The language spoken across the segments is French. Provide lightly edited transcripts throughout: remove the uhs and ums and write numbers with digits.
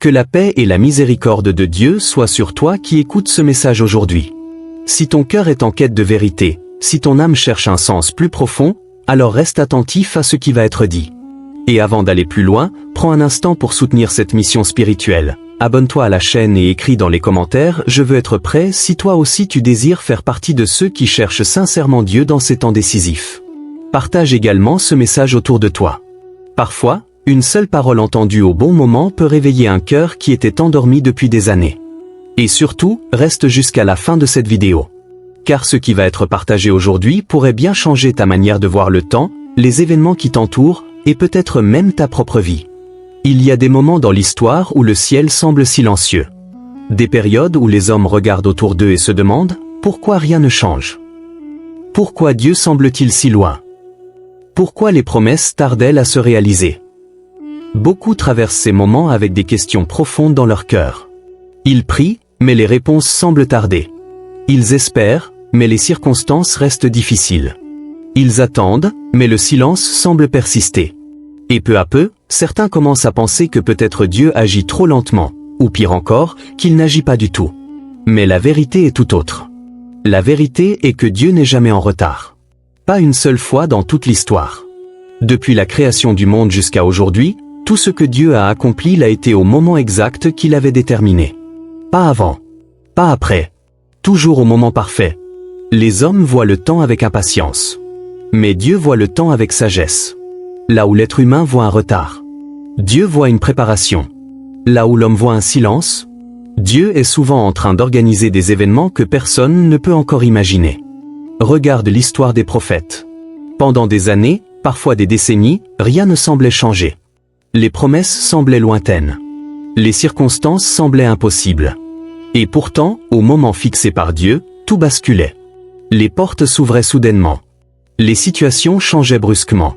Que la paix et la miséricorde de Dieu soient sur toi qui écoutes ce message aujourd'hui. Si ton cœur est en quête de vérité, si ton âme cherche un sens plus profond, alors reste attentif à ce qui va être dit. Et avant d'aller plus loin, prends un instant pour soutenir cette mission spirituelle. Abonne-toi à la chaîne et écris dans les commentaires « Je veux être prêt » si toi aussi tu désires faire partie de ceux qui cherchent sincèrement Dieu dans ces temps décisifs. Partage également ce message autour de toi. Parfois, une seule parole entendue au bon moment peut réveiller un cœur qui était endormi depuis des années. Et surtout, reste jusqu'à la fin de cette vidéo. Car ce qui va être partagé aujourd'hui pourrait bien changer ta manière de voir le temps, les événements qui t'entourent, et peut-être même ta propre vie. Il y a des moments dans l'histoire où le ciel semble silencieux. Des périodes où les hommes regardent autour d'eux et se demandent « Pourquoi rien ne change ? Pourquoi Dieu semble-t-il si loin ? Pourquoi les promesses tardent-elles à se réaliser ?» Beaucoup traversent ces moments avec des questions profondes dans leur cœur. Ils prient, mais les réponses semblent tarder. Ils espèrent, mais les circonstances restent difficiles. Ils attendent, mais le silence semble persister. Et peu à peu, certains commencent à penser que peut-être Dieu agit trop lentement, ou pire encore, qu'il n'agit pas du tout. Mais la vérité est tout autre. La vérité est que Dieu n'est jamais en retard. Pas une seule fois dans toute l'histoire. Depuis la création du monde jusqu'à aujourd'hui, tout ce que Dieu a accompli l'a été au moment exact qu'il avait déterminé. Pas avant. Pas après. Toujours au moment parfait. Les hommes voient le temps avec impatience. Mais Dieu voit le temps avec sagesse. Là où l'être humain voit un retard, Dieu voit une préparation. Là où l'homme voit un silence, Dieu est souvent en train d'organiser des événements que personne ne peut encore imaginer. Regarde l'histoire des prophètes. Pendant des années, parfois des décennies, rien ne semblait changer. Les promesses semblaient lointaines. Les circonstances semblaient impossibles. Et pourtant, au moment fixé par Dieu, tout basculait. Les portes s'ouvraient soudainement. Les situations changeaient brusquement.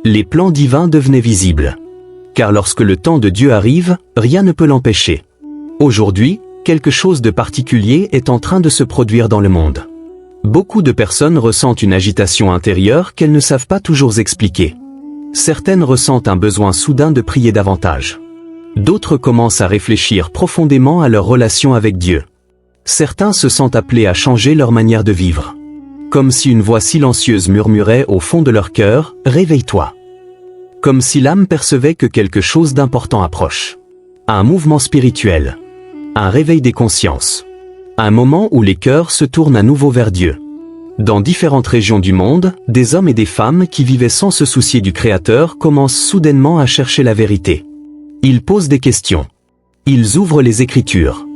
Les plans divins devenaient visibles. Car lorsque le temps de Dieu arrive, rien ne peut l'empêcher. Aujourd'hui, quelque chose de particulier est en train de se produire dans le monde. Beaucoup de personnes ressentent une agitation intérieure qu'elles ne savent pas toujours expliquer. Certaines ressentent un besoin soudain de prier davantage. D'autres commencent à réfléchir profondément à leur relation avec Dieu. Certains se sentent appelés à changer leur manière de vivre. Comme si une voix silencieuse murmurait au fond de leur cœur « Réveille-toi ». Comme si l'âme percevait que quelque chose d'important approche. Un mouvement spirituel. Un réveil des consciences. Un moment où les cœurs se tournent à nouveau vers Dieu. Dans différentes régions du monde, des hommes et des femmes qui vivaient sans se soucier du Créateur commencent soudainement à chercher la vérité. Ils posent des questions. Ils ouvrent les Écritures.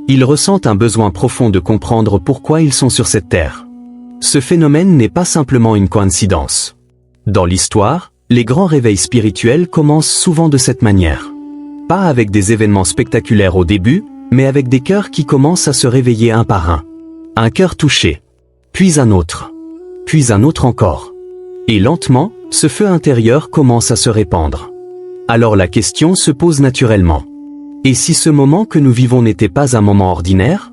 Ils ressentent un besoin profond de comprendre pourquoi ils sont sur cette terre. Ce phénomène n'est pas simplement une coïncidence. Dans l'histoire, les grands réveils spirituels commencent souvent de cette manière. Pas avec des événements spectaculaires au début, mais avec des cœurs qui commencent à se réveiller un par un. Un cœur touché. Puis un autre encore. Et lentement, ce feu intérieur commence à se répandre. Alors la question se pose naturellement. Et si ce moment que nous vivons n'était pas un moment ordinaire ?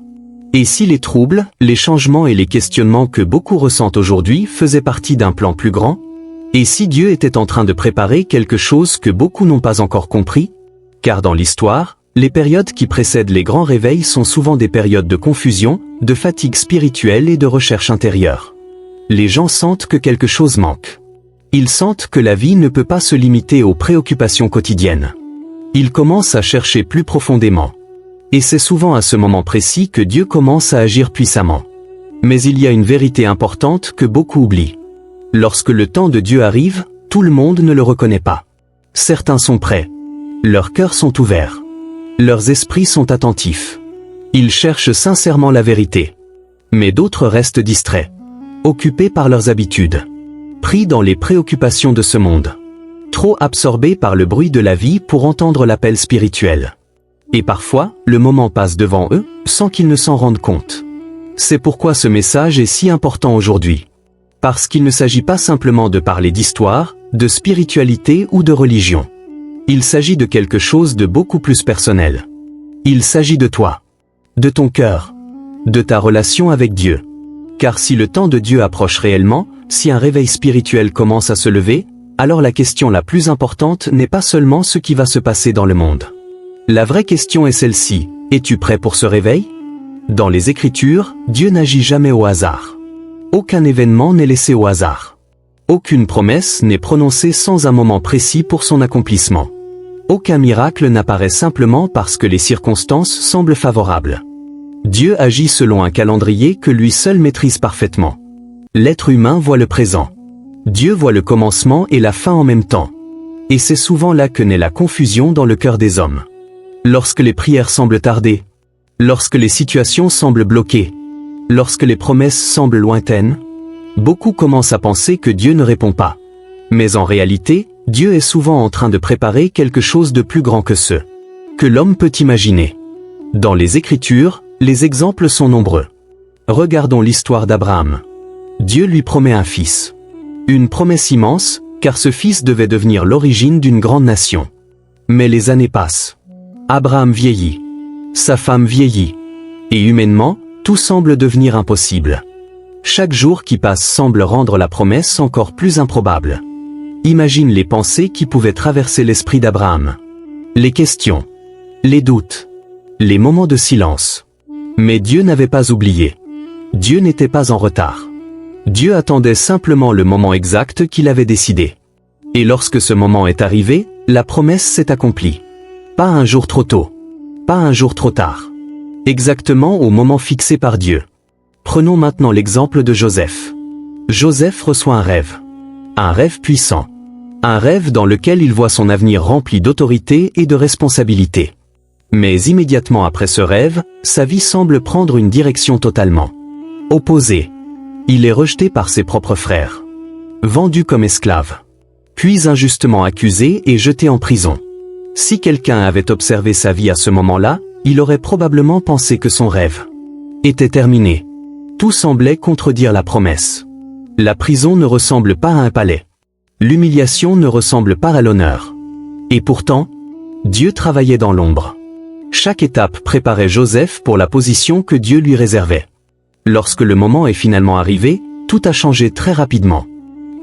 Et si les troubles, les changements et les questionnements que beaucoup ressentent aujourd'hui faisaient partie d'un plan plus grand ? Et si Dieu était en train de préparer quelque chose que beaucoup n'ont pas encore compris ? Car dans l'histoire, les périodes qui précèdent les grands réveils sont souvent des périodes de confusion, de fatigue spirituelle et de recherche intérieure. Les gens sentent que quelque chose manque. Ils sentent que la vie ne peut pas se limiter aux préoccupations quotidiennes. Ils commencent à chercher plus profondément. Et c'est souvent à ce moment précis que Dieu commence à agir puissamment. Mais il y a une vérité importante que beaucoup oublient. Lorsque le temps de Dieu arrive, tout le monde ne le reconnaît pas. Certains sont prêts. Leurs cœurs sont ouverts. Leurs esprits sont attentifs. Ils cherchent sincèrement la vérité. Mais d'autres restent distraits. Occupés par leurs habitudes. Pris dans les préoccupations de ce monde. Trop absorbés par le bruit de la vie pour entendre l'appel spirituel. Et parfois, le moment passe devant eux, sans qu'ils ne s'en rendent compte. C'est pourquoi ce message est si important aujourd'hui. Parce qu'il ne s'agit pas simplement de parler d'histoire, de spiritualité ou de religion. Il s'agit de quelque chose de beaucoup plus personnel. Il s'agit de toi. De ton cœur. De ta relation avec Dieu. Car si le temps de Dieu approche réellement, si un réveil spirituel commence à se lever, alors la question la plus importante n'est pas seulement ce qui va se passer dans le monde. La vraie question est celle-ci, es-tu prêt pour ce réveil? Dans les Écritures, Dieu n'agit jamais au hasard. Aucun événement n'est laissé au hasard. Aucune promesse n'est prononcée sans un moment précis pour son accomplissement. Aucun miracle n'apparaît simplement parce que les circonstances semblent favorables. Dieu agit selon un calendrier que lui seul maîtrise parfaitement. L'être humain voit le présent. Dieu voit le commencement et la fin en même temps. Et c'est souvent là que naît la confusion dans le cœur des hommes. Lorsque les prières semblent tarder, lorsque les situations semblent bloquées, lorsque les promesses semblent lointaines, beaucoup commencent à penser que Dieu ne répond pas. Mais en réalité, Dieu est souvent en train de préparer quelque chose de plus grand que ce que l'homme peut imaginer. Dans les Écritures, les exemples sont nombreux. Regardons l'histoire d'Abraham. Dieu lui promet un fils. Une promesse immense, car ce fils devait devenir l'origine d'une grande nation. Mais les années passent. Abraham vieillit. Sa femme vieillit. Et humainement, tout semble devenir impossible. Chaque jour qui passe semble rendre la promesse encore plus improbable. Imagine les pensées qui pouvaient traverser l'esprit d'Abraham. Les questions. Les doutes. Les moments de silence. Mais Dieu n'avait pas oublié. Dieu n'était pas en retard. Dieu attendait simplement le moment exact qu'il avait décidé. Et lorsque ce moment est arrivé, la promesse s'est accomplie. Pas un jour trop tôt. Pas un jour trop tard. Exactement au moment fixé par Dieu. Prenons maintenant l'exemple de Joseph. Joseph reçoit un rêve. Un rêve puissant. Un rêve dans lequel il voit son avenir rempli d'autorité et de responsabilité. Mais immédiatement après ce rêve, sa vie semble prendre une direction totalement opposée. Il est rejeté par ses propres frères. Vendu comme esclave. Puis injustement accusé et jeté en prison. Si quelqu'un avait observé sa vie à ce moment-là, il aurait probablement pensé que son rêve était terminé. Tout semblait contredire la promesse. La prison ne ressemble pas à un palais. L'humiliation ne ressemble pas à l'honneur. Et pourtant, Dieu travaillait dans l'ombre. Chaque étape préparait Joseph pour la position que Dieu lui réservait. Lorsque le moment est finalement arrivé, tout a changé très rapidement.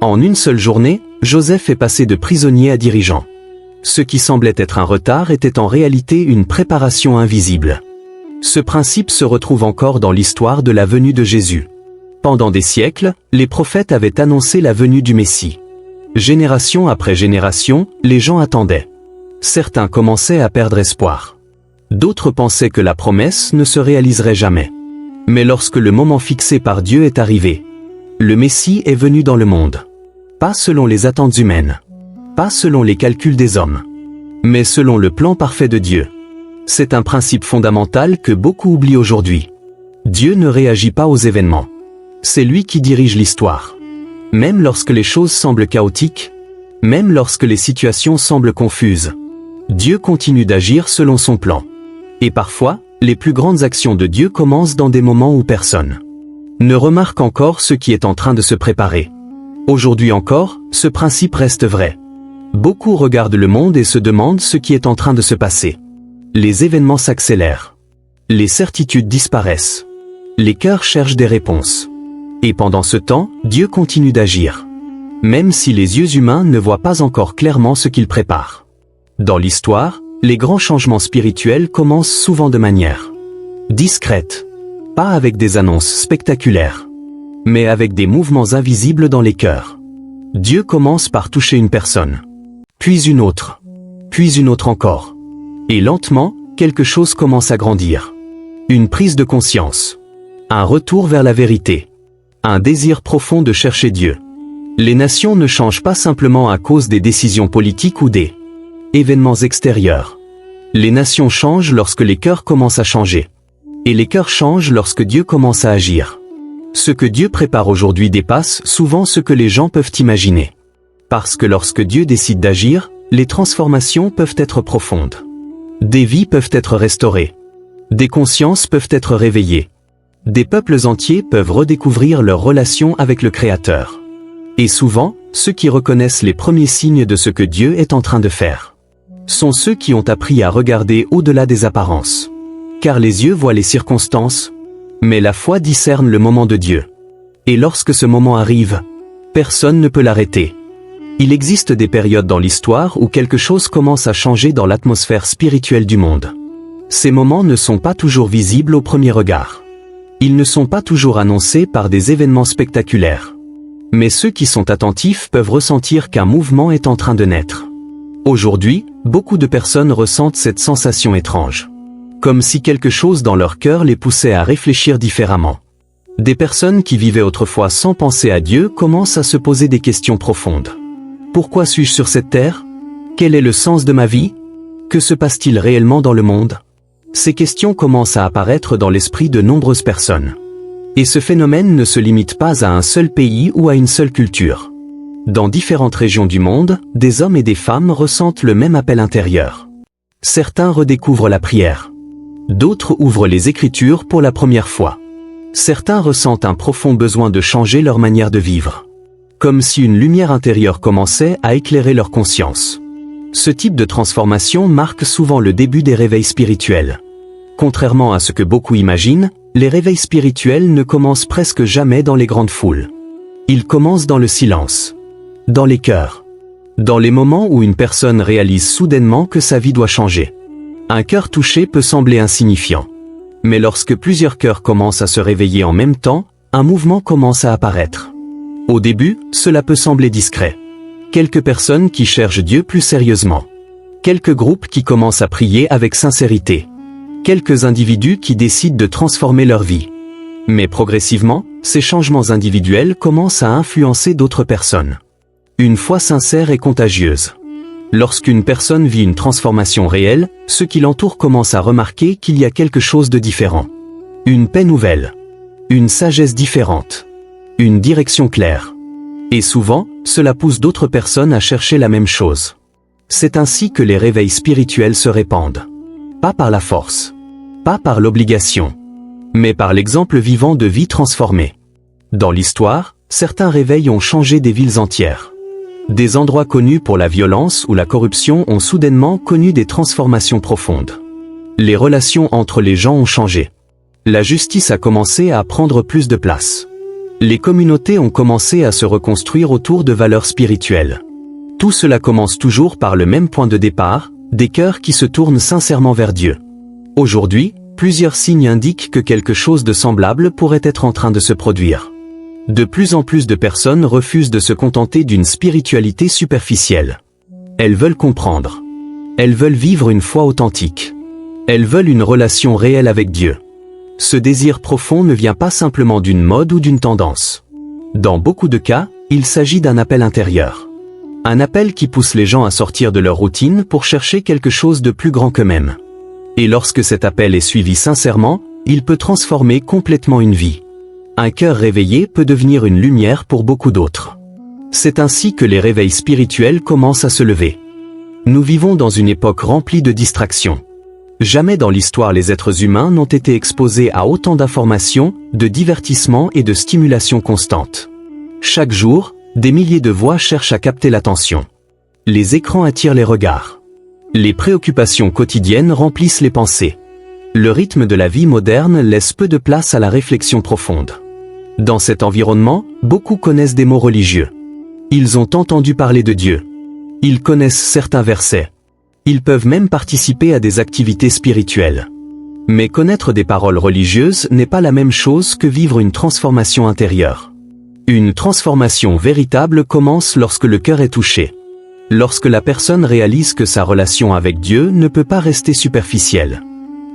En une seule journée, Joseph est passé de prisonnier à dirigeant. Ce qui semblait être un retard était en réalité une préparation invisible. Ce principe se retrouve encore dans l'histoire de la venue de Jésus. Pendant des siècles, les prophètes avaient annoncé la venue du Messie. Génération après génération, les gens attendaient. Certains commençaient à perdre espoir. D'autres pensaient que la promesse ne se réaliserait jamais. Mais lorsque le moment fixé par Dieu est arrivé, le Messie est venu dans le monde. Pas selon les attentes humaines. Pas selon les calculs des hommes. Mais selon le plan parfait de Dieu. C'est un principe fondamental que beaucoup oublient aujourd'hui. Dieu ne réagit pas aux événements. C'est lui qui dirige l'histoire. Même lorsque les choses semblent chaotiques, même lorsque les situations semblent confuses, Dieu continue d'agir selon son plan. Et parfois, les plus grandes actions de Dieu commencent dans des moments où personne ne remarque encore ce qui est en train de se préparer. Aujourd'hui encore, ce principe reste vrai. Beaucoup regardent le monde et se demandent ce qui est en train de se passer. Les événements s'accélèrent. Les certitudes disparaissent. Les cœurs cherchent des réponses. Et pendant ce temps, Dieu continue d'agir. Même si les yeux humains ne voient pas encore clairement ce qu'il prépare. Dans l'histoire, les grands changements spirituels commencent souvent de manière discrète. Pas avec des annonces spectaculaires. Mais avec des mouvements invisibles dans les cœurs. Dieu commence par toucher une personne. Puis une autre encore. Et lentement, quelque chose commence à grandir. Une prise de conscience. Un retour vers la vérité. Un désir profond de chercher Dieu. Les nations ne changent pas simplement à cause des décisions politiques ou des événements extérieurs. Les nations changent lorsque les cœurs commencent à changer. Et les cœurs changent lorsque Dieu commence à agir. Ce que Dieu prépare aujourd'hui dépasse souvent ce que les gens peuvent imaginer. Parce que lorsque Dieu décide d'agir, les transformations peuvent être profondes. Des vies peuvent être restaurées. Des consciences peuvent être réveillées. Des peuples entiers peuvent redécouvrir leur relation avec le Créateur. Et souvent, ceux qui reconnaissent les premiers signes de ce que Dieu est en train de faire sont ceux qui ont appris à regarder au-delà des apparences. Car les yeux voient les circonstances, mais la foi discerne le moment de Dieu. Et lorsque ce moment arrive, personne ne peut l'arrêter. Il existe des périodes dans l'histoire où quelque chose commence à changer dans l'atmosphère spirituelle du monde. Ces moments ne sont pas toujours visibles au premier regard. Ils ne sont pas toujours annoncés par des événements spectaculaires. Mais ceux qui sont attentifs peuvent ressentir qu'un mouvement est en train de naître. Aujourd'hui, beaucoup de personnes ressentent cette sensation étrange. Comme si quelque chose dans leur cœur les poussait à réfléchir différemment. Des personnes qui vivaient autrefois sans penser à Dieu commencent à se poser des questions profondes. Pourquoi suis-je sur cette terre? Quel est le sens de ma vie? Que se passe-t-il réellement dans le monde? Ces questions commencent à apparaître dans l'esprit de nombreuses personnes. Et ce phénomène ne se limite pas à un seul pays ou à une seule culture. Dans différentes régions du monde, des hommes et des femmes ressentent le même appel intérieur. Certains redécouvrent la prière. D'autres ouvrent les Écritures pour la première fois. Certains ressentent un profond besoin de changer leur manière de vivre. Comme si une lumière intérieure commençait à éclairer leur conscience. Ce type de transformation marque souvent le début des réveils spirituels. Contrairement à ce que beaucoup imaginent, les réveils spirituels ne commencent presque jamais dans les grandes foules. Ils commencent dans le silence, dans les cœurs, dans les moments où une personne réalise soudainement que sa vie doit changer. Un cœur touché peut sembler insignifiant. Mais lorsque plusieurs cœurs commencent à se réveiller en même temps, un mouvement commence à apparaître. Au début, cela peut sembler discret. Quelques personnes qui cherchent Dieu plus sérieusement. Quelques groupes qui commencent à prier avec sincérité. Quelques individus qui décident de transformer leur vie. Mais progressivement, ces changements individuels commencent à influencer d'autres personnes. Une foi sincère et contagieuse. Lorsqu'une personne vit une transformation réelle, ceux qui l'entourent commencent à remarquer qu'il y a quelque chose de différent. Une paix nouvelle. Une sagesse différente. Une direction claire. Et souvent, cela pousse d'autres personnes à chercher la même chose. C'est ainsi que les réveils spirituels se répandent. Pas par la force. Pas par l'obligation. Mais par l'exemple vivant de vies transformées. Dans l'histoire, certains réveils ont changé des villes entières. Des endroits connus pour la violence ou la corruption ont soudainement connu des transformations profondes. Les relations entre les gens ont changé. La justice a commencé à prendre plus de place. Les communautés ont commencé à se reconstruire autour de valeurs spirituelles. Tout cela commence toujours par le même point de départ, des cœurs qui se tournent sincèrement vers Dieu. Aujourd'hui, plusieurs signes indiquent que quelque chose de semblable pourrait être en train de se produire. De plus en plus de personnes refusent de se contenter d'une spiritualité superficielle. Elles veulent comprendre. Elles veulent vivre une foi authentique. Elles veulent une relation réelle avec Dieu. Ce désir profond ne vient pas simplement d'une mode ou d'une tendance. Dans beaucoup de cas, il s'agit d'un appel intérieur. Un appel qui pousse les gens à sortir de leur routine pour chercher quelque chose de plus grand qu'eux-mêmes. Et lorsque cet appel est suivi sincèrement, il peut transformer complètement une vie. Un cœur réveillé peut devenir une lumière pour beaucoup d'autres. C'est ainsi que les réveils spirituels commencent à se lever. Nous vivons dans une époque remplie de distractions. Jamais dans l'histoire les êtres humains n'ont été exposés à autant d'informations, de divertissements et de stimulations constantes. Chaque jour, des milliers de voix cherchent à capter l'attention. Les écrans attirent les regards. Les préoccupations quotidiennes remplissent les pensées. Le rythme de la vie moderne laisse peu de place à la réflexion profonde. Dans cet environnement, beaucoup connaissent des mots religieux. Ils ont entendu parler de Dieu. Ils connaissent certains versets. Ils peuvent même participer à des activités spirituelles. Mais connaître des paroles religieuses n'est pas la même chose que vivre une transformation intérieure. Une transformation véritable commence lorsque le cœur est touché. Lorsque la personne réalise que sa relation avec Dieu ne peut pas rester superficielle.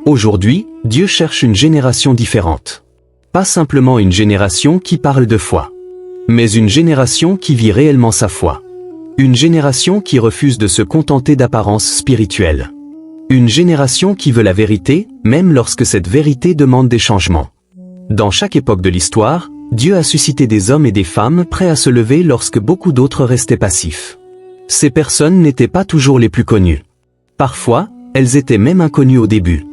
Aujourd'hui, Dieu cherche une génération différente. Pas simplement une génération qui parle de foi. Mais une génération qui vit réellement sa foi. Une génération qui refuse de se contenter d'apparences spirituelles. Une génération qui veut la vérité, même lorsque cette vérité demande des changements. Dans chaque époque de l'histoire, Dieu a suscité des hommes et des femmes prêts à se lever lorsque beaucoup d'autres restaient passifs. Ces personnes n'étaient pas toujours les plus connues. Parfois, elles étaient même inconnues au début.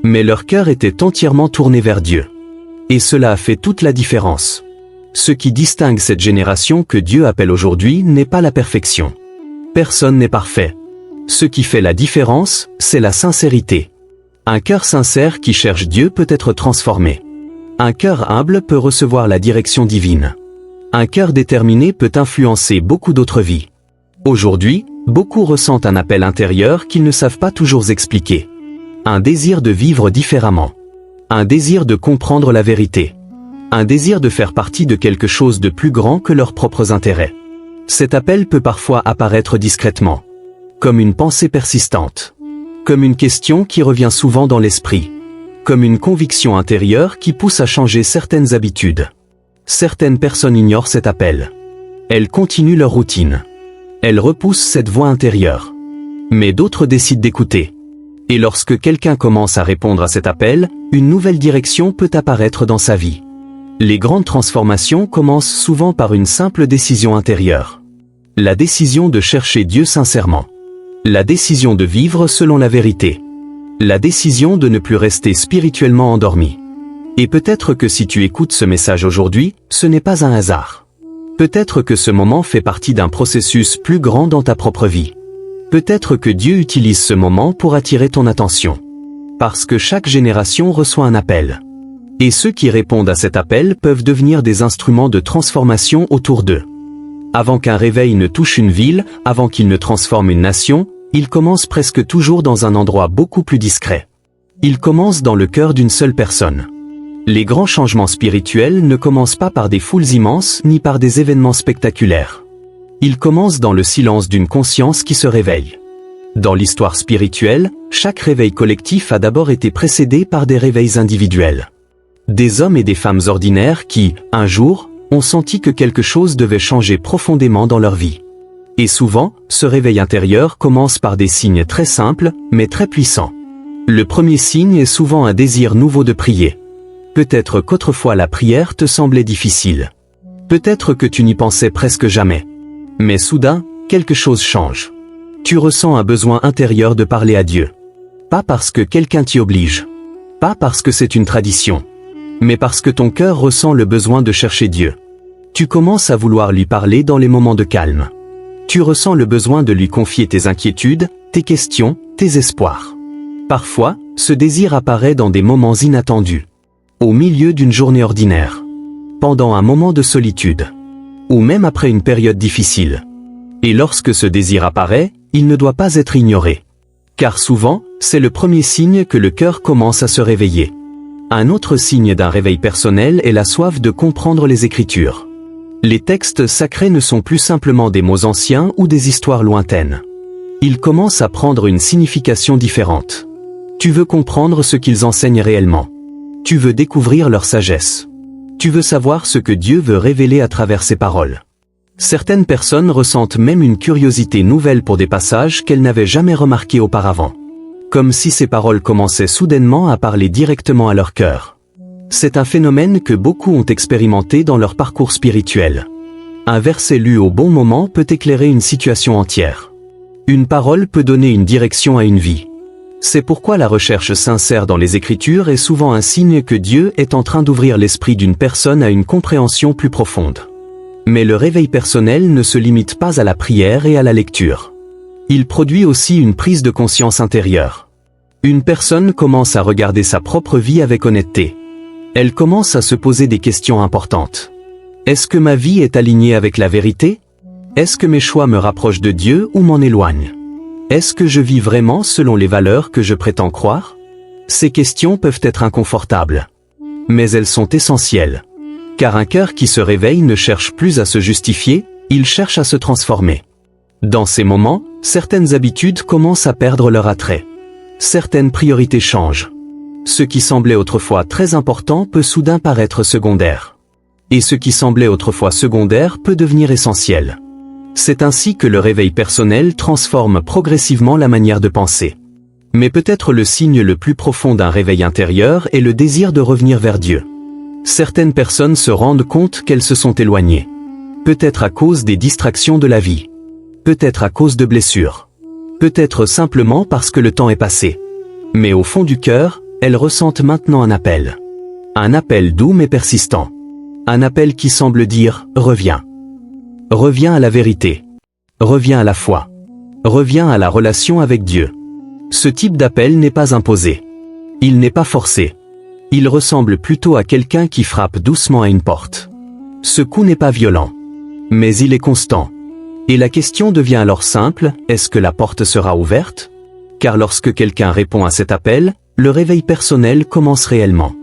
Mais leur cœur était entièrement tourné vers Dieu. Et cela a fait toute la différence. Ce qui distingue cette génération que Dieu appelle aujourd'hui n'est pas la perfection. Personne n'est parfait. Ce qui fait la différence, c'est la sincérité. Un cœur sincère qui cherche Dieu peut être transformé. Un cœur humble peut recevoir la direction divine. Un cœur déterminé peut influencer beaucoup d'autres vies. Aujourd'hui, beaucoup ressentent un appel intérieur qu'ils ne savent pas toujours expliquer. Un désir de vivre différemment. Un désir de comprendre la vérité. Un désir de faire partie de quelque chose de plus grand que leurs propres intérêts. Cet appel peut parfois apparaître discrètement, comme une pensée persistante, comme une question qui revient souvent dans l'esprit, comme une conviction intérieure qui pousse à changer certaines habitudes. Certaines personnes ignorent cet appel. Elles continuent leur routine. Elles repoussent cette voix intérieure. Mais d'autres décident d'écouter. Et lorsque quelqu'un commence à répondre à cet appel, une nouvelle direction peut apparaître dans sa vie. Les grandes transformations commencent souvent par une simple décision intérieure. La décision de chercher Dieu sincèrement. La décision de vivre selon la vérité. La décision de ne plus rester spirituellement endormi. Et peut-être que si tu écoutes ce message aujourd'hui, ce n'est pas un hasard. Peut-être que ce moment fait partie d'un processus plus grand dans ta propre vie. Peut-être que Dieu utilise ce moment pour attirer ton attention. Parce que chaque génération reçoit un appel. Et ceux qui répondent à cet appel peuvent devenir des instruments de transformation autour d'eux. Avant qu'un réveil ne touche une ville, avant qu'il ne transforme une nation, il commence presque toujours dans un endroit beaucoup plus discret. Il commence dans le cœur d'une seule personne. Les grands changements spirituels ne commencent pas par des foules immenses ni par des événements spectaculaires. Ils commencent dans le silence d'une conscience qui se réveille. Dans l'histoire spirituelle, chaque réveil collectif a d'abord été précédé par des réveils individuels. Des hommes et des femmes ordinaires qui, un jour, ont senti que quelque chose devait changer profondément dans leur vie. Et souvent, ce réveil intérieur commence par des signes très simples, mais très puissants. Le premier signe est souvent un désir nouveau de prier. Peut-être qu'autrefois la prière te semblait difficile. Peut-être que tu n'y pensais presque jamais. Mais soudain, quelque chose change. Tu ressens un besoin intérieur de parler à Dieu. Pas parce que quelqu'un t'y oblige. Pas parce que c'est une tradition. Mais parce que ton cœur ressent le besoin de chercher Dieu. Tu commences à vouloir lui parler dans les moments de calme. Tu ressens le besoin de lui confier tes inquiétudes, tes questions, tes espoirs. Parfois, ce désir apparaît dans des moments inattendus. Au milieu d'une journée ordinaire. Pendant un moment de solitude. Ou même après une période difficile. Et lorsque ce désir apparaît, il ne doit pas être ignoré. Car souvent, c'est le premier signe que le cœur commence à se réveiller. Un autre signe d'un réveil personnel est la soif de comprendre les Écritures. Les textes sacrés ne sont plus simplement des mots anciens ou des histoires lointaines. Ils commencent à prendre une signification différente. Tu veux comprendre ce qu'ils enseignent réellement. Tu veux découvrir leur sagesse. Tu veux savoir ce que Dieu veut révéler à travers ses paroles. Certaines personnes ressentent même une curiosité nouvelle pour des passages qu'elles n'avaient jamais remarqués auparavant. Comme si ces paroles commençaient soudainement à parler directement à leur cœur. C'est un phénomène que beaucoup ont expérimenté dans leur parcours spirituel. Un verset lu au bon moment peut éclairer une situation entière. Une parole peut donner une direction à une vie. C'est pourquoi la recherche sincère dans les Écritures est souvent un signe que Dieu est en train d'ouvrir l'esprit d'une personne à une compréhension plus profonde. Mais le réveil personnel ne se limite pas à la prière et à la lecture. Il produit aussi une prise de conscience intérieure. Une personne commence à regarder sa propre vie avec honnêteté. Elle commence à se poser des questions importantes. Est-ce que ma vie est alignée avec la vérité? Est-ce que mes choix me rapprochent de Dieu ou m'en éloignent? Est-ce que je vis vraiment selon les valeurs que je prétends croire? Ces questions peuvent être inconfortables. Mais elles sont essentielles. Car un cœur qui se réveille ne cherche plus à se justifier, il cherche à se transformer. Dans ces moments, certaines habitudes commencent à perdre leur attrait. Certaines priorités changent. Ce qui semblait autrefois très important peut soudain paraître secondaire. Et ce qui semblait autrefois secondaire peut devenir essentiel. C'est ainsi que le réveil personnel transforme progressivement la manière de penser. Mais peut-être le signe le plus profond d'un réveil intérieur est le désir de revenir vers Dieu. Certaines personnes se rendent compte qu'elles se sont éloignées. Peut-être à cause des distractions de la vie. Peut-être à cause de blessures. Peut-être simplement parce que le temps est passé. Mais au fond du cœur, elles ressentent maintenant un appel. Un appel doux mais persistant. Un appel qui semble dire « Reviens ». Reviens à la vérité. Reviens à la foi. Reviens à la relation avec Dieu. Ce type d'appel n'est pas imposé. Il n'est pas forcé. Il ressemble plutôt à quelqu'un qui frappe doucement à une porte. Ce coup n'est pas violent. Mais il est constant. Et la question devient alors simple, est-ce que la porte sera ouverte? Car lorsque quelqu'un répond à cet appel, le réveil personnel commence réellement.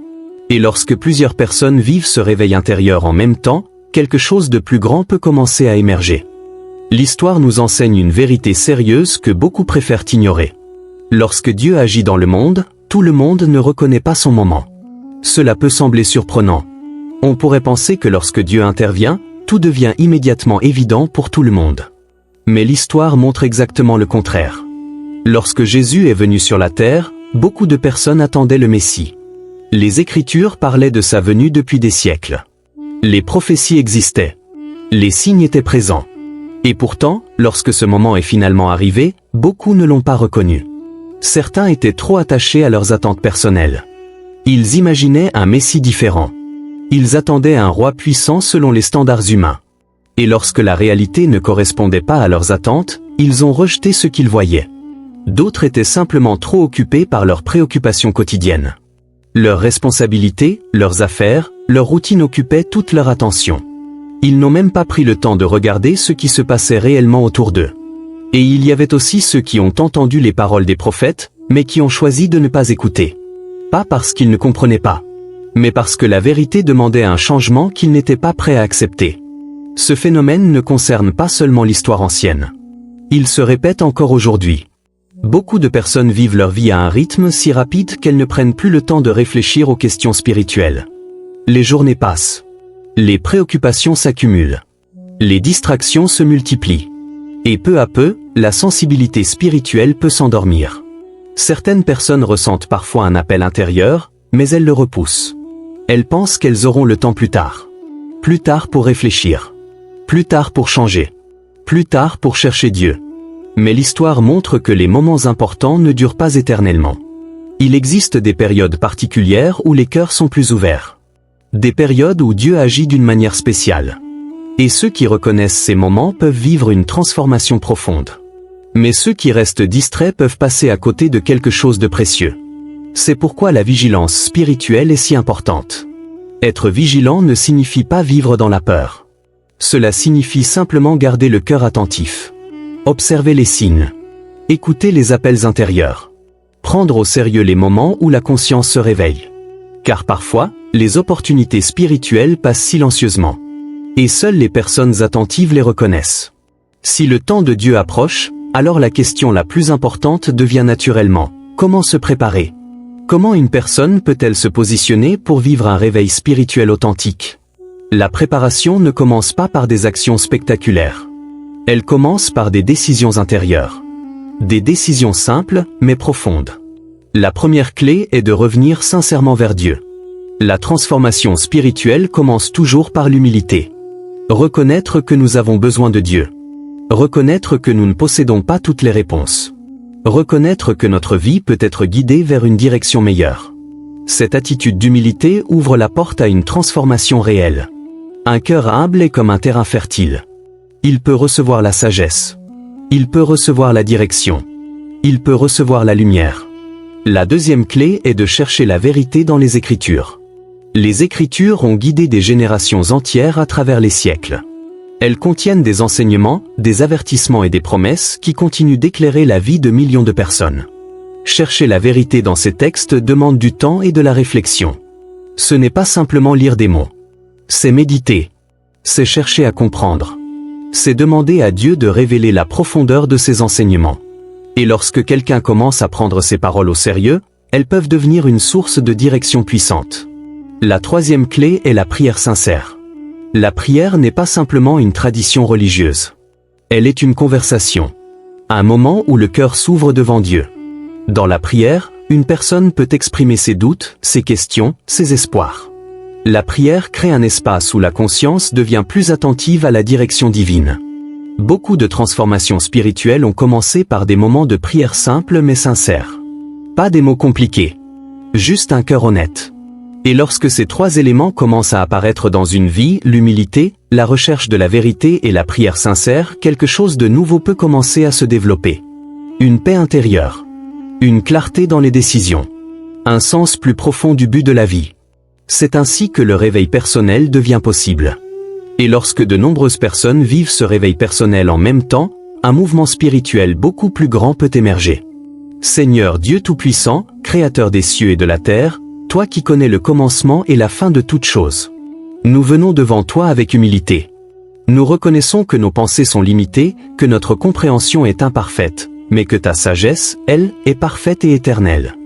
Et lorsque plusieurs personnes vivent ce réveil intérieur en même temps, quelque chose de plus grand peut commencer à émerger. L'histoire nous enseigne une vérité sérieuse que beaucoup préfèrent ignorer. Lorsque Dieu agit dans le monde, tout le monde ne reconnaît pas son moment. Cela peut sembler surprenant. On pourrait penser que lorsque Dieu intervient, tout devient immédiatement évident pour tout le monde. Mais l'histoire montre exactement le contraire. Lorsque Jésus est venu sur la terre, beaucoup de personnes attendaient le Messie. Les Écritures parlaient de sa venue depuis des siècles. Les prophéties existaient. Les signes étaient présents. Et pourtant, lorsque ce moment est finalement arrivé, beaucoup ne l'ont pas reconnu. Certains étaient trop attachés à leurs attentes personnelles. Ils imaginaient un Messie différent. Ils attendaient un roi puissant selon les standards humains. Et lorsque la réalité ne correspondait pas à leurs attentes, ils ont rejeté ce qu'ils voyaient. D'autres étaient simplement trop occupés par leurs préoccupations quotidiennes. Leurs responsabilités, leurs affaires, leur routine occupaient toute leur attention. Ils n'ont même pas pris le temps de regarder ce qui se passait réellement autour d'eux. Et il y avait aussi ceux qui ont entendu les paroles des prophètes, mais qui ont choisi de ne pas écouter. Pas parce qu'ils ne comprenaient pas, mais parce que la vérité demandait un changement qu'ils n'étaient pas prêts à accepter. Ce phénomène ne concerne pas seulement l'histoire ancienne. Il se répète encore aujourd'hui. Beaucoup de personnes vivent leur vie à un rythme si rapide qu'elles ne prennent plus le temps de réfléchir aux questions spirituelles. Les journées passent. Les préoccupations s'accumulent. Les distractions se multiplient. Et peu à peu, la sensibilité spirituelle peut s'endormir. Certaines personnes ressentent parfois un appel intérieur, mais elles le repoussent. Elles pensent qu'elles auront le temps plus tard. Plus tard pour réfléchir. Plus tard pour changer. Plus tard pour chercher Dieu. Mais l'histoire montre que les moments importants ne durent pas éternellement. Il existe des périodes particulières où les cœurs sont plus ouverts. Des périodes où Dieu agit d'une manière spéciale. Et ceux qui reconnaissent ces moments peuvent vivre une transformation profonde. Mais ceux qui restent distraits peuvent passer à côté de quelque chose de précieux. C'est pourquoi la vigilance spirituelle est si importante. Être vigilant ne signifie pas vivre dans la peur. Cela signifie simplement garder le cœur attentif. Observer les signes. Écouter les appels intérieurs. Prendre au sérieux les moments où la conscience se réveille. Car parfois, les opportunités spirituelles passent silencieusement. Et seules les personnes attentives les reconnaissent. Si le temps de Dieu approche, alors la question la plus importante devient naturellement, comment se préparer? Comment une personne peut-elle se positionner pour vivre un réveil spirituel authentique? La préparation ne commence pas par des actions spectaculaires. Elle commence par des décisions intérieures. Des décisions simples, mais profondes. La première clé est de revenir sincèrement vers Dieu. La transformation spirituelle commence toujours par l'humilité. Reconnaître que nous avons besoin de Dieu. Reconnaître que nous ne possédons pas toutes les réponses. Reconnaître que notre vie peut être guidée vers une direction meilleure. Cette attitude d'humilité ouvre la porte à une transformation réelle. Un cœur humble est comme un terrain fertile. Il peut recevoir la sagesse. Il peut recevoir la direction. Il peut recevoir la lumière. La deuxième clé est de chercher la vérité dans les Écritures. Les Écritures ont guidé des générations entières à travers les siècles. Elles contiennent des enseignements, des avertissements et des promesses qui continuent d'éclairer la vie de millions de personnes. Chercher la vérité dans ces textes demande du temps et de la réflexion. Ce n'est pas simplement lire des mots. C'est méditer. C'est chercher à comprendre. C'est demander à Dieu de révéler la profondeur de ses enseignements. Et lorsque quelqu'un commence à prendre ces paroles au sérieux, elles peuvent devenir une source de direction puissante. La troisième clé est la prière sincère. La prière n'est pas simplement une tradition religieuse. Elle est une conversation. Un moment où le cœur s'ouvre devant Dieu. Dans la prière, une personne peut exprimer ses doutes, ses questions, ses espoirs. La prière crée un espace où la conscience devient plus attentive à la direction divine. Beaucoup de transformations spirituelles ont commencé par des moments de prière simples mais sincères. Pas des mots compliqués. Juste un cœur honnête. Et lorsque ces trois éléments commencent à apparaître dans une vie, l'humilité, la recherche de la vérité et la prière sincère, quelque chose de nouveau peut commencer à se développer. Une paix intérieure. Une clarté dans les décisions. Un sens plus profond du but de la vie. C'est ainsi que le réveil personnel devient possible. Et lorsque de nombreuses personnes vivent ce réveil personnel en même temps, un mouvement spirituel beaucoup plus grand peut émerger. Seigneur Dieu Tout-Puissant, Créateur des cieux et de la terre, toi qui connais le commencement et la fin de toutes choses. Nous venons devant toi avec humilité. Nous reconnaissons que nos pensées sont limitées, que notre compréhension est imparfaite, mais que ta sagesse, elle, est parfaite et éternelle.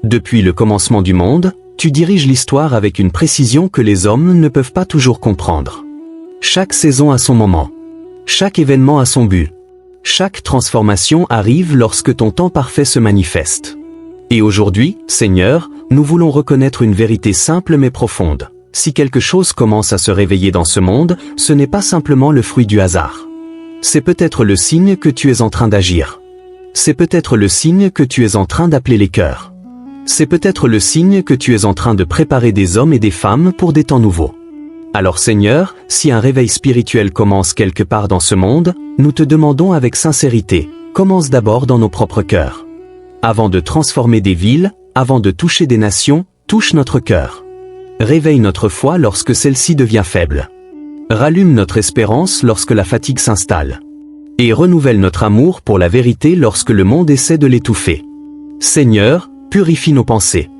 Depuis le commencement du monde, tu diriges l'histoire avec une précision que les hommes ne peuvent pas toujours comprendre. Chaque saison a son moment. Chaque événement a son but. Chaque transformation arrive lorsque ton temps parfait se manifeste. Et aujourd'hui, Seigneur, nous voulons reconnaître une vérité simple mais profonde. Si quelque chose commence à se réveiller dans ce monde, ce n'est pas simplement le fruit du hasard. C'est peut-être le signe que tu es en train d'agir. C'est peut-être le signe que tu es en train d'appeler les cœurs. C'est peut-être le signe que tu es en train de préparer des hommes et des femmes pour des temps nouveaux. Alors Seigneur, si un réveil spirituel commence quelque part dans ce monde, nous te demandons avec sincérité, commence d'abord dans nos propres cœurs. Avant de transformer des villes, avant de toucher des nations, touche notre cœur. Réveille notre foi lorsque celle-ci devient faible. Rallume notre espérance lorsque la fatigue s'installe. Et renouvelle notre amour pour la vérité lorsque le monde essaie de l'étouffer. Seigneur, purifie nos pensées.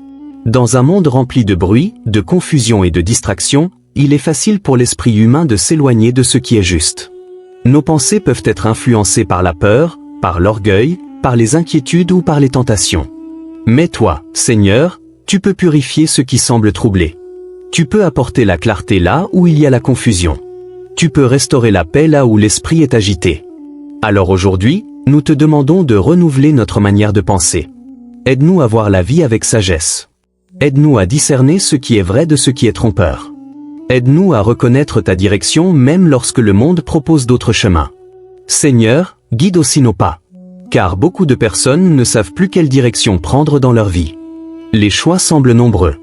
Dans un monde rempli de bruit, de confusion et de distraction, il est facile pour l'esprit humain de s'éloigner de ce qui est juste. Nos pensées peuvent être influencées par la peur, par l'orgueil, par les inquiétudes ou par les tentations. Mais toi, Seigneur, tu peux purifier ce qui semble troubler. Tu peux apporter la clarté là où il y a la confusion. Tu peux restaurer la paix là où l'esprit est agité. Alors aujourd'hui, nous te demandons de renouveler notre manière de penser. Aide-nous à voir la vie avec sagesse. Aide-nous à discerner ce qui est vrai de ce qui est trompeur. Aide-nous à reconnaître ta direction même lorsque le monde propose d'autres chemins. Seigneur, guide aussi nos pas. Car beaucoup de personnes ne savent plus quelle direction prendre dans leur vie. Les choix semblent nombreux.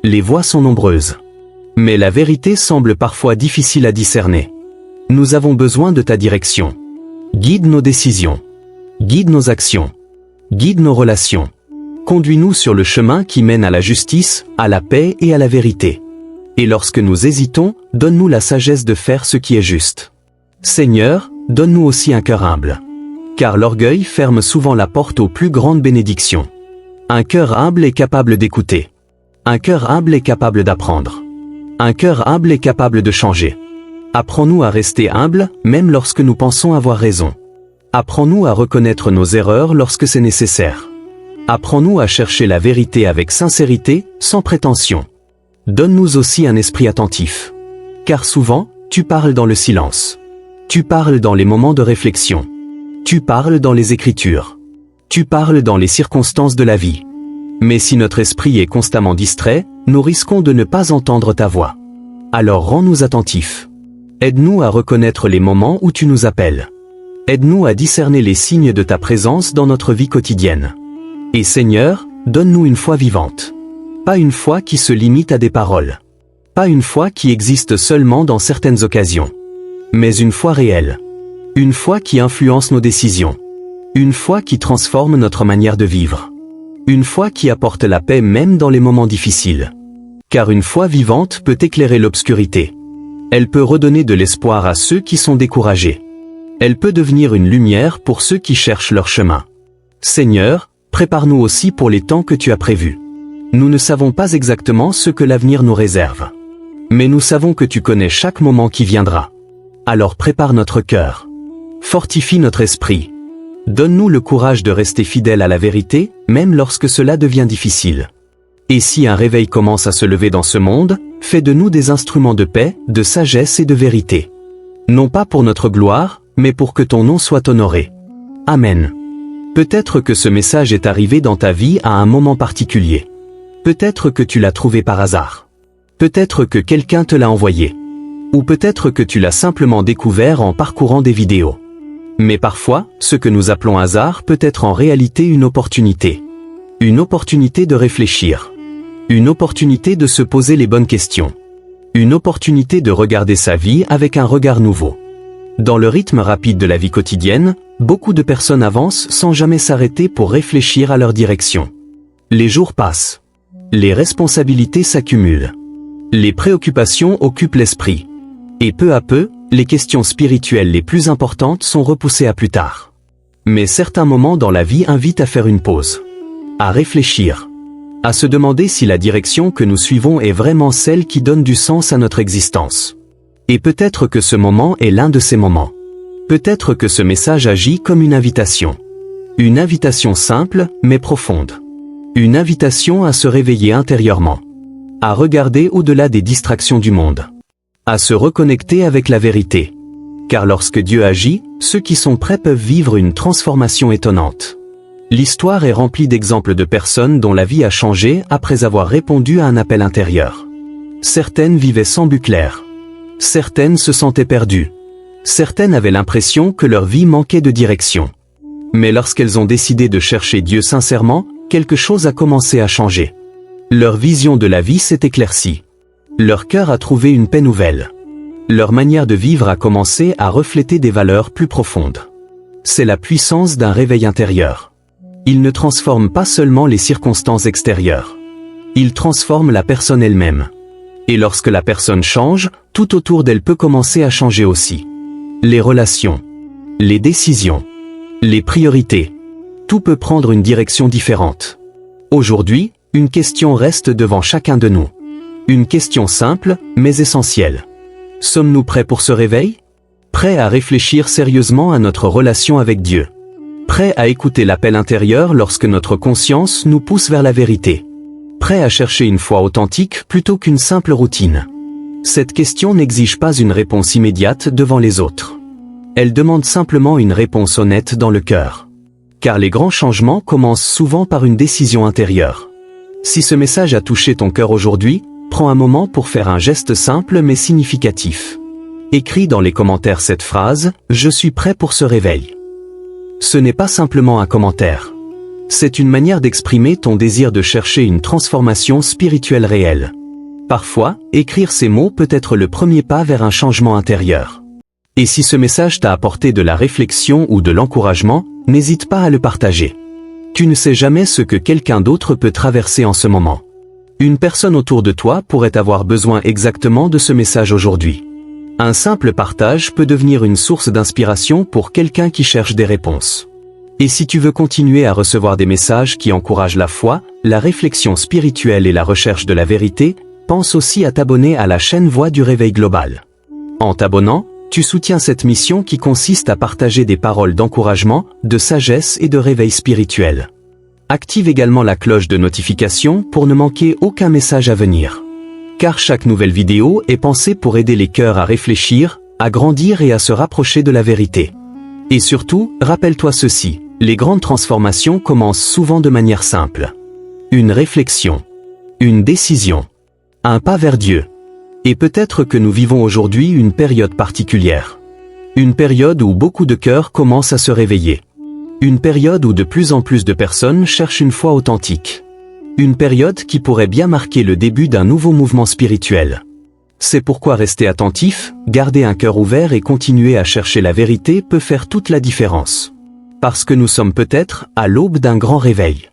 Les voies sont nombreuses. Mais la vérité semble parfois difficile à discerner. Nous avons besoin de ta direction. Guide nos décisions. Guide nos actions. Guide nos relations. Conduis-nous sur le chemin qui mène à la justice, à la paix et à la vérité. Et lorsque nous hésitons, donne-nous la sagesse de faire ce qui est juste. Seigneur, donne-nous aussi un cœur humble. Car l'orgueil ferme souvent la porte aux plus grandes bénédictions. Un cœur humble est capable d'écouter. Un cœur humble est capable d'apprendre. Un cœur humble est capable de changer. Apprends-nous à rester humbles, même lorsque nous pensons avoir raison. Apprends-nous à reconnaître nos erreurs lorsque c'est nécessaire. Apprends-nous à chercher la vérité avec sincérité, sans prétention. Donne-nous aussi un esprit attentif. Car souvent, tu parles dans le silence. Tu parles dans les moments de réflexion. Tu parles dans les Écritures. Tu parles dans les circonstances de la vie. Mais si notre esprit est constamment distrait, nous risquons de ne pas entendre ta voix. Alors rends-nous attentifs. Aide-nous à reconnaître les moments où tu nous appelles. Aide-nous à discerner les signes de ta présence dans notre vie quotidienne. Et Seigneur, donne-nous une foi vivante. Pas une foi qui se limite à des paroles. Pas une foi qui existe seulement dans certaines occasions. Mais une foi réelle. Une foi qui influence nos décisions. Une foi qui transforme notre manière de vivre. Une foi qui apporte la paix même dans les moments difficiles. Car une foi vivante peut éclairer l'obscurité. Elle peut redonner de l'espoir à ceux qui sont découragés. Elle peut devenir une lumière pour ceux qui cherchent leur chemin. Seigneur, prépare-nous aussi pour les temps que tu as prévus. Nous ne savons pas exactement ce que l'avenir nous réserve. Mais nous savons que tu connais chaque moment qui viendra. Alors prépare notre cœur. Fortifie notre esprit. Donne-nous le courage de rester fidèles à la vérité, même lorsque cela devient difficile. Et si un réveil commence à se lever dans ce monde, fais de nous des instruments de paix, de sagesse et de vérité. Non pas pour notre gloire, mais pour que ton nom soit honoré. Amen. Peut-être que ce message est arrivé dans ta vie à un moment particulier. Peut-être que tu l'as trouvé par hasard. Peut-être que quelqu'un te l'a envoyé. Ou peut-être que tu l'as simplement découvert en parcourant des vidéos. Mais parfois, ce que nous appelons hasard peut être en réalité une opportunité. Une opportunité de réfléchir. Une opportunité de se poser les bonnes questions. Une opportunité de regarder sa vie avec un regard nouveau. Dans le rythme rapide de la vie quotidienne, beaucoup de personnes avancent sans jamais s'arrêter pour réfléchir à leur direction. Les jours passent. Les responsabilités s'accumulent. Les préoccupations occupent l'esprit. Et peu à peu, les questions spirituelles les plus importantes sont repoussées à plus tard. Mais certains moments dans la vie invitent à faire une pause, à réfléchir, à se demander si la direction que nous suivons est vraiment celle qui donne du sens à notre existence. Et peut-être que ce moment est l'un de ces moments. Peut-être que ce message agit comme une invitation. Une invitation simple, mais profonde. Une invitation à se réveiller intérieurement. À regarder au-delà des distractions du monde. À se reconnecter avec la vérité. Car lorsque Dieu agit, ceux qui sont prêts peuvent vivre une transformation étonnante. L'histoire est remplie d'exemples de personnes dont la vie a changé après avoir répondu à un appel intérieur. Certaines vivaient sans but clair. Certaines se sentaient perdues. Certaines avaient l'impression que leur vie manquait de direction. Mais lorsqu'elles ont décidé de chercher Dieu sincèrement, quelque chose a commencé à changer. Leur vision de la vie s'est éclaircie. Leur cœur a trouvé une paix nouvelle. Leur manière de vivre a commencé à refléter des valeurs plus profondes. C'est la puissance d'un réveil intérieur. Il ne transforme pas seulement les circonstances extérieures. Il transforme la personne elle-même. Et lorsque la personne change, tout autour d'elle peut commencer à changer aussi. Les relations, les décisions, les priorités. Tout peut prendre une direction différente. Aujourd'hui, une question reste devant chacun de nous. Une question simple, mais essentielle. Sommes-nous prêts pour ce réveil? Prêts à réfléchir sérieusement à notre relation avec Dieu? Prêts à écouter l'appel intérieur lorsque notre conscience nous pousse vers la vérité? Prêts à chercher une foi authentique plutôt qu'une simple routine? Cette question n'exige pas une réponse immédiate devant les autres. Elle demande simplement une réponse honnête dans le cœur. Car les grands changements commencent souvent par une décision intérieure. Si ce message a touché ton cœur aujourd'hui, prends un moment pour faire un geste simple mais significatif. Écris dans les commentaires cette phrase « Je suis prêt pour ce réveil ». Ce n'est pas simplement un commentaire. C'est une manière d'exprimer ton désir de chercher une transformation spirituelle réelle. Parfois, écrire ces mots peut être le premier pas vers un changement intérieur. Et si ce message t'a apporté de la réflexion ou de l'encouragement, n'hésite pas à le partager. Tu ne sais jamais ce que quelqu'un d'autre peut traverser en ce moment. Une personne autour de toi pourrait avoir besoin exactement de ce message aujourd'hui. Un simple partage peut devenir une source d'inspiration pour quelqu'un qui cherche des réponses. Et si tu veux continuer à recevoir des messages qui encouragent la foi, la réflexion spirituelle et la recherche de la vérité, pense aussi à t'abonner à la chaîne Voix du Réveil Global. En t'abonnant, tu soutiens cette mission qui consiste à partager des paroles d'encouragement, de sagesse et de réveil spirituel. Active également la cloche de notification pour ne manquer aucun message à venir. Car chaque nouvelle vidéo est pensée pour aider les cœurs à réfléchir, à grandir et à se rapprocher de la vérité. Et surtout, rappelle-toi ceci, les grandes transformations commencent souvent de manière simple. Une réflexion, une décision, un pas vers Dieu. Et peut-être que nous vivons aujourd'hui une période particulière. Une période où beaucoup de cœurs commencent à se réveiller. Une période où de plus en plus de personnes cherchent une foi authentique. Une période qui pourrait bien marquer le début d'un nouveau mouvement spirituel. C'est pourquoi rester attentif, garder un cœur ouvert et continuer à chercher la vérité peut faire toute la différence. Parce que nous sommes peut-être à l'aube d'un grand réveil.